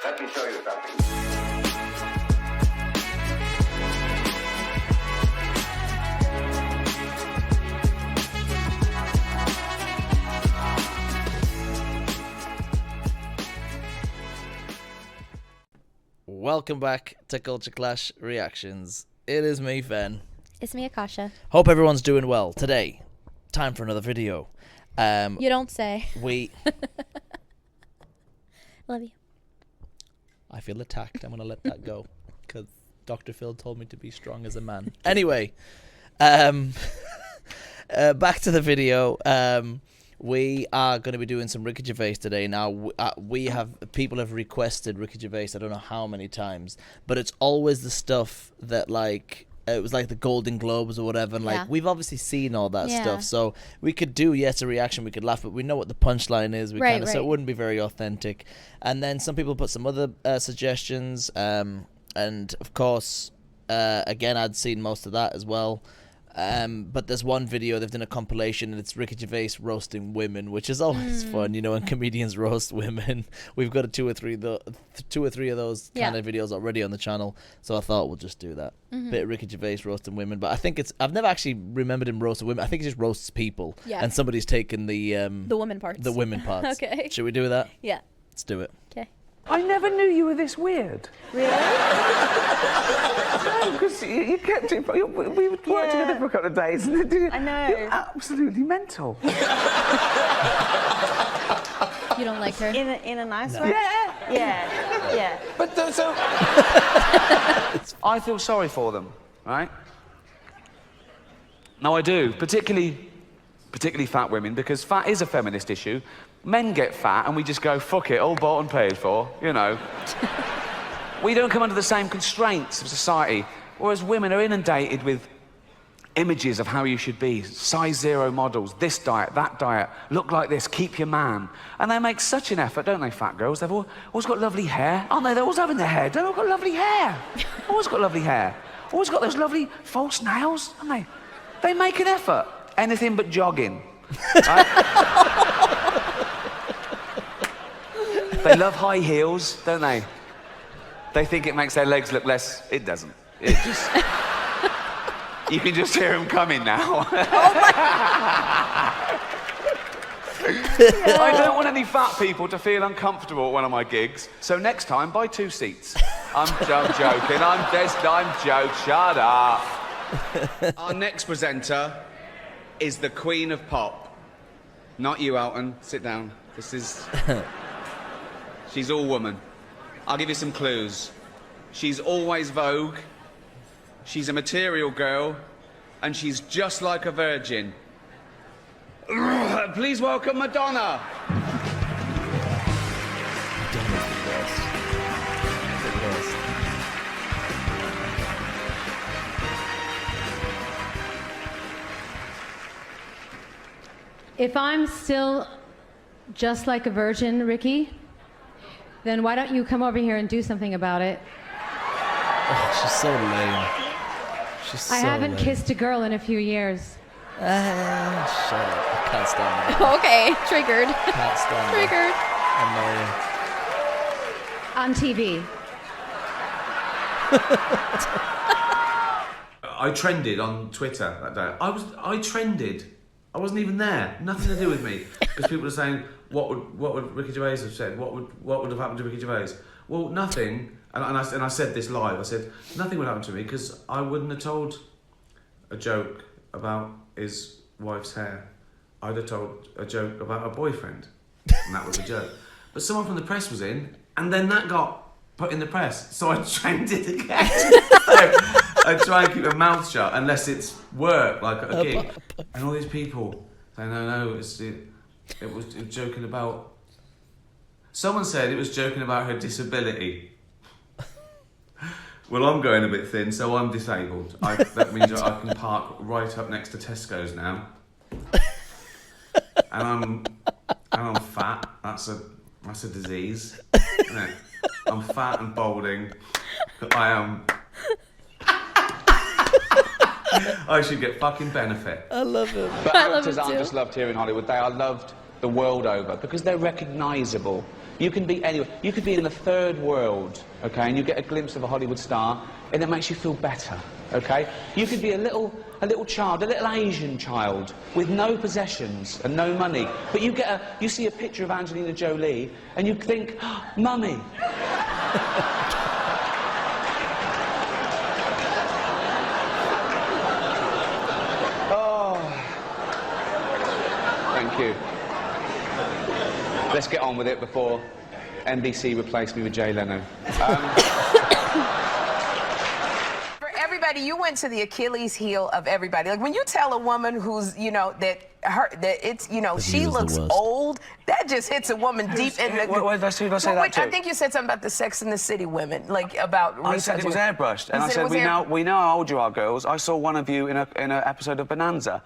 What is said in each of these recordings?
Let me show you something. Welcome back to Culture Clash Reactions. It is me, Fen. It's me, Akasha. Hope everyone's doing well. Today, time for another video. You don't say. Love you. I feel attacked. I'm going to let that go because Dr. Phil told me to be strong as a man. Anyway, back to the video. We are going to be doing some Ricky Gervais today. Now, people have requested Ricky Gervais, I don't know how many times, but it's always the stuff that, like, it was like the Golden Globes or whatever, and like we've obviously seen all that stuff, so we could do a reaction, we could laugh, but we know what the punchline is, so it wouldn't be very authentic. And then some people put some other suggestions, and of course, again, I'd seen most of that as well. But there's one video they've done a compilation, and it's Ricky Gervais roasting women, which is always fun, you know, when comedians roast women. We've got two or three of those kind of videos already on the channel, so I thought we'll just do that. Bit of Ricky Gervais roasting women, but I think I've never actually remembered him roasting women. I think he just roasts people, and somebody's taken the women parts. The women parts. Okay. Should we do that? Yeah. Let's do it. Okay. I never knew you were this weird. Really? No, because you kept it. We worked together for a couple of days. And I know. You're absolutely mental. You don't like her? In a nice way? Yeah. But so I feel sorry for them, right? No, I do, particularly fat women, because fat is a feminist issue. Men get fat and we just go, fuck it, all bought and paid for, you know. We don't come under the same constraints of society, whereas women are inundated with images of how you should be, size 0 models, this diet, that diet, look like this, keep your man. And they make such an effort, don't they, fat girls? They've always got lovely hair, aren't they? They're always having their hair done. They've got lovely hair. Always got lovely hair. Always got those lovely false nails, haven't they? They make an effort. Anything but jogging. Right? They love high heels, don't they? They think it makes their legs look less. It doesn't. It just. You can just hear them coming now. I don't want any fat people to feel uncomfortable at one of my gigs, so next time buy 2 seats. I'm joking. I'm joking. Shut up. Our next presenter is the Queen of Pop. Not you, Alton. Sit down. This is. She's all woman. I'll give you some clues. She's always Vogue. She's a material girl. And she's just like a virgin. Please welcome Madonna. If I'm still just like a virgin, Ricky, then why don't you come over here and do something about it? Oh, she's so lame. I haven't kissed a girl in a few years. Shut up. I can't stand it. Okay, triggered. Can't stand Triggered. it. On TV. I trended on Twitter that day. I trended. I wasn't even there. Nothing to do with me. Because people were saying, what would Ricky Gervais have said? What would have happened to Ricky Gervais? Well, nothing. And I said this live. I said nothing would happen to me because I wouldn't have told a joke about his wife's hair. I'd have told a joke about her boyfriend, and that was a joke. But someone from the press was in, and then that got put in the press. So I trended again. So I try and keep my mouth shut unless it's work, like a gig. And all these people saying, no, it was joking about. Someone said it was joking about her disability. Well, I'm going a bit thin, so I'm disabled. That means I can park right up next to Tesco's now. And I'm fat. That's a disease, isn't it? I'm fat and balding. I am. I should get fucking benefit. I love him. But actors aren't just loved here in Hollywood. They are loved the world over because they're recognisable. You can be anywhere. You could be in the third world, okay, and you get a glimpse of a Hollywood star, and it makes you feel better, okay? You could be a little child, a little Asian child with no possessions and no money, but you see a picture of Angelina Jolie, and you think, oh, Mummy. Thank you. Let's get on with it before NBC replaced me with Jay Leno. For everybody, you went to the Achilles heel of everybody. Like when you tell a woman who's, you know, that it's, you know, she looks old, that just hits a woman deep in the... Wait, did I say that too? I think you said something about the Sex and the City women, like about... I said it was airbrushed, and I said we know how old you are, girls. I saw one of you in an episode of Bonanza.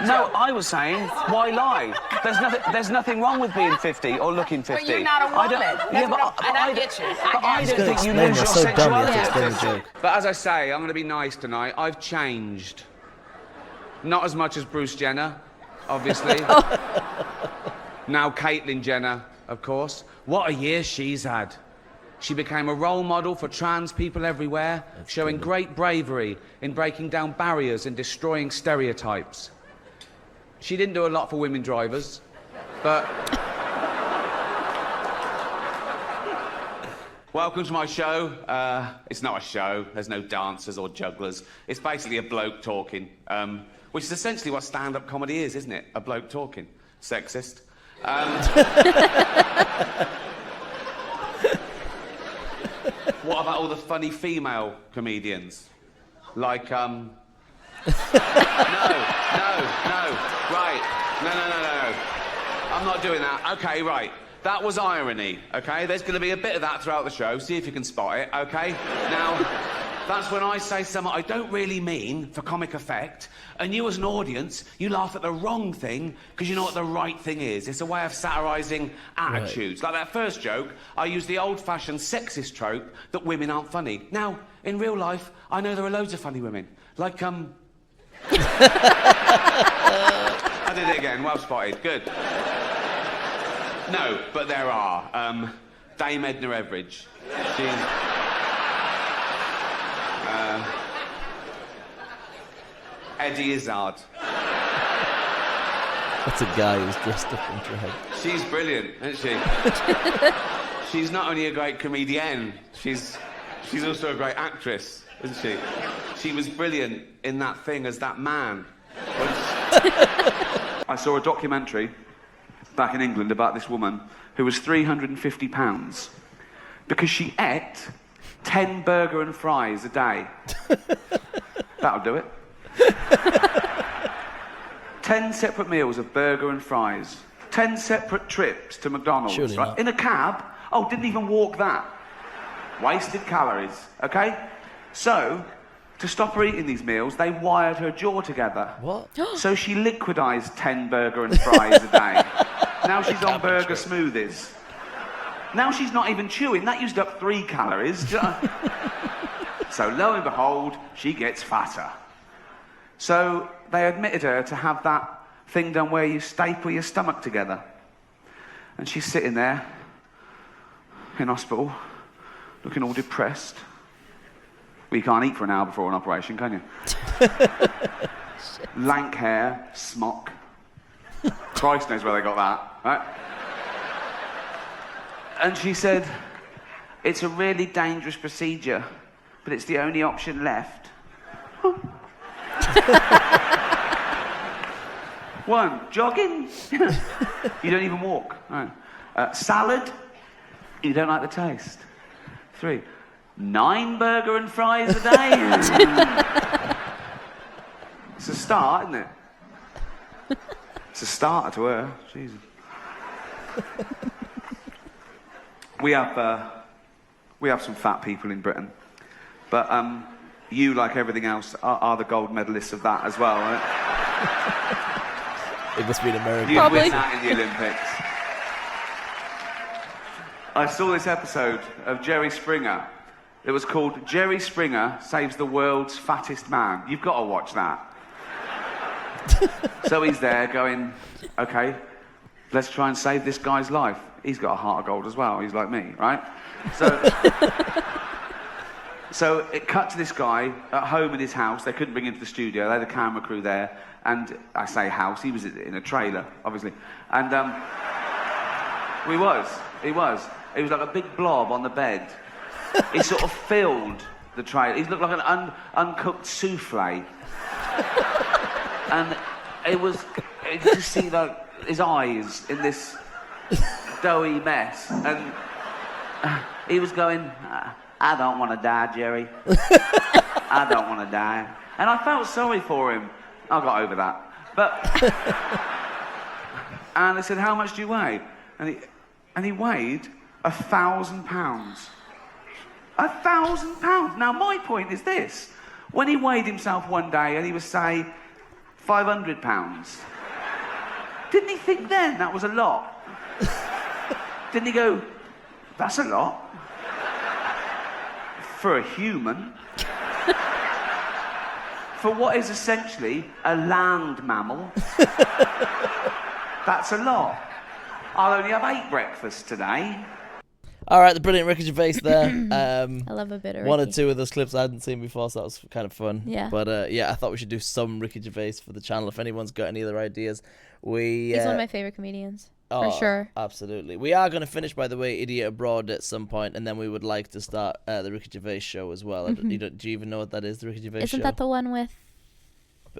No, I was saying, why lie? There's nothing wrong with being 50 or looking 50. But you're not a woman. I get you. But I don't think you lose your sexuality. But as I say, I'm going to be nice tonight. I've changed. Not as much as Bruce Jenner, obviously. Now Caitlyn Jenner, of course. What a year she's had. She became a role model for trans people everywhere, showing great bravery in breaking down barriers and destroying stereotypes. She didn't do a lot for women drivers, but... Welcome to my show. It's not a show. There's no dancers or jugglers. It's basically a bloke talking, which is essentially what stand-up comedy is, isn't it? A bloke talking. Sexist. What about all the funny female comedians? Like, No. Right. No. I'm not doing that. Okay, right. That was irony, okay? There's going to be a bit of that throughout the show. See if you can spot it, okay? Now, that's when I say something I don't really mean for comic effect, and you as an audience, you laugh at the wrong thing because you know what the right thing is. It's a way of satirising attitudes. Right. Like that first joke, I used the old-fashioned sexist trope that women aren't funny. Now, in real life, I know there are loads of funny women. Like, I did it again. Well spotted. Good. No, but there are. Dame Edna Everage. Eddie Izzard. That's a guy who's dressed up in drag. She's brilliant, isn't she? She's not only a great comedienne, she's also a great actress, isn't she? She was brilliant in that thing as that man. I saw a documentary back in England about this woman who was £350 because she ate 10 burger and fries a day. That'll do it. 10 separate meals of burger and fries. 10 separate trips to McDonald's. Surely right? not. In a cab. Oh, didn't even walk that. Wasted calories, okay? So, to stop her eating these meals, they wired her jaw together. What? So she liquidised 10 burger and fries a day. Now she's on burger smoothies. Now she's not even chewing. That used up 3 calories. So lo and behold, she gets fatter. So they admitted her to have that thing done where you staple your stomach together. And she's sitting there in hospital, looking all depressed. Well, you can't eat for an hour before an operation, can you? Lank hair, smock. Christ knows where they got that, right? And she said, it's a really dangerous procedure, but it's the only option left. 1, jogging. You don't even walk. Right. Salad. You don't like the taste. 3, 9 burger and fries a day. It's a start, isn't it? It's a starter to her. Jesus. We have some fat people in Britain, but you, like everything else, are the gold medalists of that as well, right? It must be in America. You'd win that in the Olympics. I saw this episode of Jerry Springer. It was called Jerry Springer Saves the World's Fattest Man. You've got to watch that. So he's there going, okay, let's try and save this guy's life. He's got a heart of gold as well. He's like me, right? So it cut to this guy at home in his house. They couldn't bring him to the studio. They had a camera crew there. And I say house, he was in a trailer, obviously. And he was. He was like a big blob on the bed. He sort of filled the trailer. He looked like an uncooked souffle. And you just see like his eyes in this doughy mess. And he was going, I don't want to die, Jerry. I don't want to die. And I felt sorry for him. I got over that. And they said, how much do you weigh? And he weighed 1,000 pounds. 1,000 pounds. Now, my point is this. When he weighed himself one day and he was, say, 500 pounds, didn't he think then that was a lot? Didn't he go, that's a lot? For a human. For what is essentially a land mammal. That's a lot. I'll only have 8 breakfasts today. All right, the Brilliant Ricky Gervais there. I love a bit of Ricky. One or two of those clips I hadn't seen before, so that was kind of fun. Yeah. But yeah, I thought we should do some Ricky Gervais for the channel. If anyone's got any other ideas, He's one of my favorite comedians. For sure. Absolutely. We are going to finish, by the way, Idiot Abroad at some point, and then we would like to start the Ricky Gervais show as well. Do you even know what that is, the Ricky Gervais show? Isn't that the one with...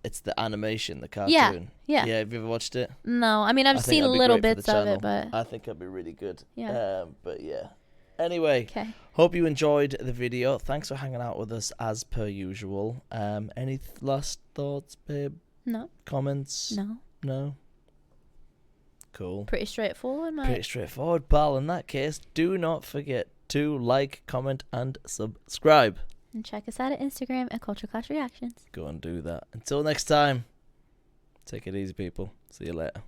It's the animation, the cartoon. Yeah. Yeah, have you ever watched it? No, I mean, I've seen little bits of it, but... I think it'd be really good. Yeah. But yeah. Anyway, hope you enjoyed the video. Thanks for hanging out with us as per usual. Any last thoughts, babe? No. Comments? No. No? Cool. Pretty straightforward, mate. Pretty straightforward, pal. In that case, do not forget to like, comment, and subscribe. And check us out at Instagram at Culture Clash Reactions. Go and do that. Until next time, take it easy, people. See you later.